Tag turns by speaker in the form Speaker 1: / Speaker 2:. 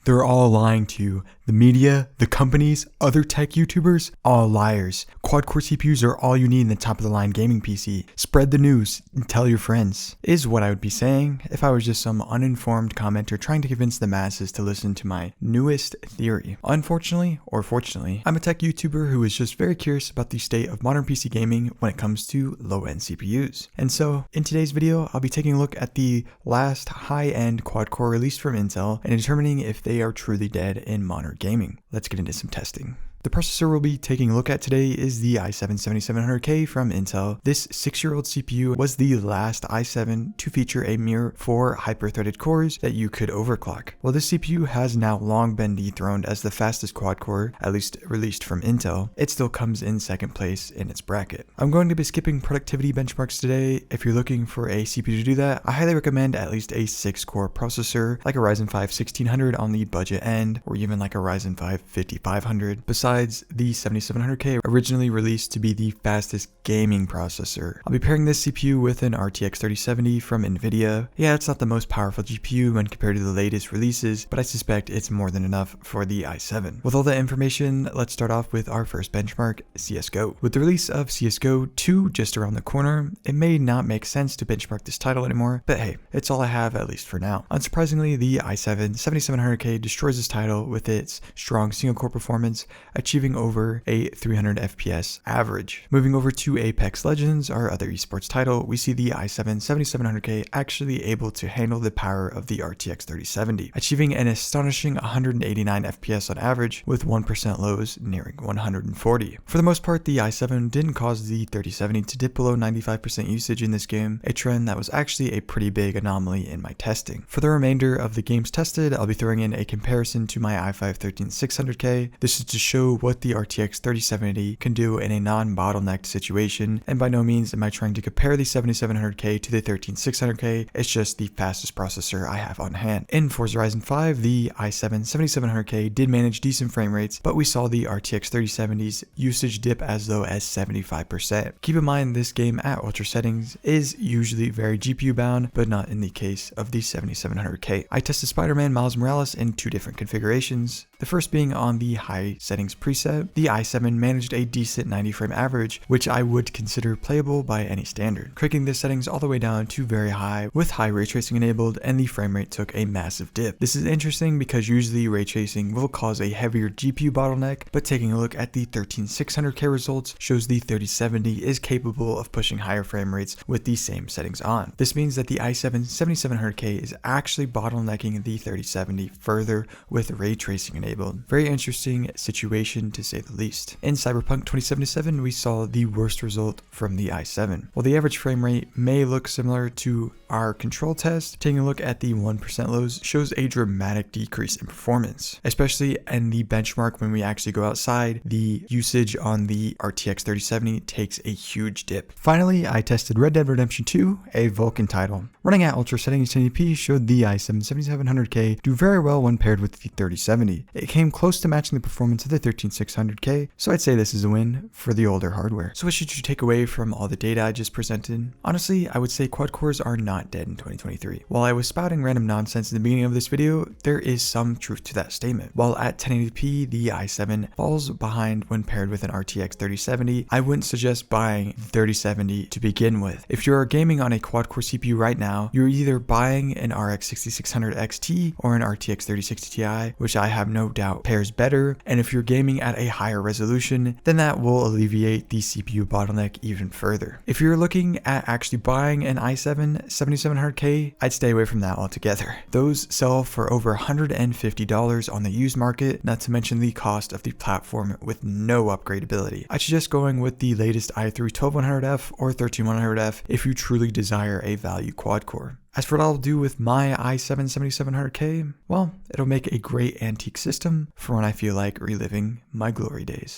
Speaker 1: They're all lying to you. The media, the companies, other tech YouTubers, all liars. Quad-core CPUs are all you need in the top-of-the-line gaming PC. Spread the news and tell your friends, is what I would be saying if I was just some uninformed commenter trying to convince the masses to listen to my newest theory. Unfortunately, or fortunately, I'm a tech YouTuber who is just very curious about the state of modern PC gaming when it comes to low-end CPUs. And so, in today's video, I'll be taking a look at the last high-end quad-core released from Intel and determining if they are truly dead in modern gaming. Let's get into some testing. The processor we'll be taking a look at today is the i7-7700K from Intel. This 6-year-old CPU was the last i7 to feature a mere 4 hyper-threaded cores that you could overclock. While this CPU has now long been dethroned as the fastest quad-core, at least released from Intel, it still comes in second place in its bracket. I'm going to be skipping productivity benchmarks today. If you're looking for a CPU to do that, I highly recommend at least a 6-core processor like a Ryzen 5 1600 on the budget end, or even like a Ryzen 5 5500. Besides the 7700K, originally released to be the fastest gaming processor. I'll be pairing this CPU with an RTX 3070 from Nvidia. Yeah, it's not the most powerful GPU when compared to the latest releases, but I suspect it's more than enough for the i7. With all that information, let's start off with our first benchmark, CSGO. With the release of CSGO 2 just around the corner, it may not make sense to benchmark this title anymore, but hey, it's all I have at least for now. Unsurprisingly, the i7 7700K destroys this title with its strong single-core performance, achieving over a 300 FPS average. Moving over to Apex Legends, our other esports title, we see the i7 7700K actually able to handle the power of the RTX 3070, achieving an astonishing 189 FPS on average with 1% lows nearing 140. For the most part, the i7 didn't cause the 3070 to dip below 95% usage in this game, a trend that was actually a pretty big anomaly in my testing. For the remainder of the games tested, I'll be throwing in a comparison to my i5 13600K. This is to show what the RTX 3070 can do in a non-bottlenecked situation, and by no means am I trying to compare the 7700K to the 13600K, it's just the fastest processor I have on hand. In Forza Horizon 5, the i7 7700K did manage decent frame rates, but we saw the RTX 3070's usage dip as low as 75%. Keep in mind this game at ultra settings is usually very GPU bound, but not in the case of the 7700K. I tested Spider-Man Miles Morales in 2 different configurations, the first being on the high settings preset. The i7 managed a decent 90 frame average, which I would consider playable by any standard. Cranking the settings all the way down to very high with high ray tracing enabled, and the frame rate took a massive dip. This is interesting because usually ray tracing will cause a heavier GPU bottleneck, but taking a look at the 13600K results shows the 3070 is capable of pushing higher frame rates with the same settings on. This means that the i7 7700K is actually bottlenecking the 3070 further with ray tracing enabled. Very interesting situation to say the least. In Cyberpunk 2077, we saw the worst result from the i7. While the average frame rate may look similar to our control test, taking a look at the 1% lows shows a dramatic decrease in performance, especially in the benchmark when we actually go outside. The usage on the RTX 3070 takes a huge dip. Finally, I tested Red Dead Redemption 2, a Vulkan title. Running at ultra settings 1080p showed the i7 7700K do very well when paired with the 3070. It came close to matching the performance of the 13600K, so I'd say this is a win for the older hardware. So what should you take away from all the data I just presented? Honestly, I would say quad cores are not dead in 2023. While I was spouting random nonsense in the beginning of this video, there is some truth to that statement. While at 1080p, the i7 falls behind when paired with an RTX 3070, I wouldn't suggest buying the 3070 to begin with. If you're gaming on a quad core CPU right now, you're either buying an RX 6600 XT or an RTX 3060 Ti, which I have no doubt pairs better, and if you're gaming at a higher resolution, then that will alleviate the CPU bottleneck even further. If you're looking at actually buying an i7 7700K, I'd stay away from that altogether. Those sell for over $150 on the used market, not to mention the cost of the platform with no upgradability. I'd suggest going with the latest i3 12100F or 13100F if you truly desire a value quad core. As for what I'll do with my i7 7700K, well, it'll make a great antique system for when I feel like reliving my glory days.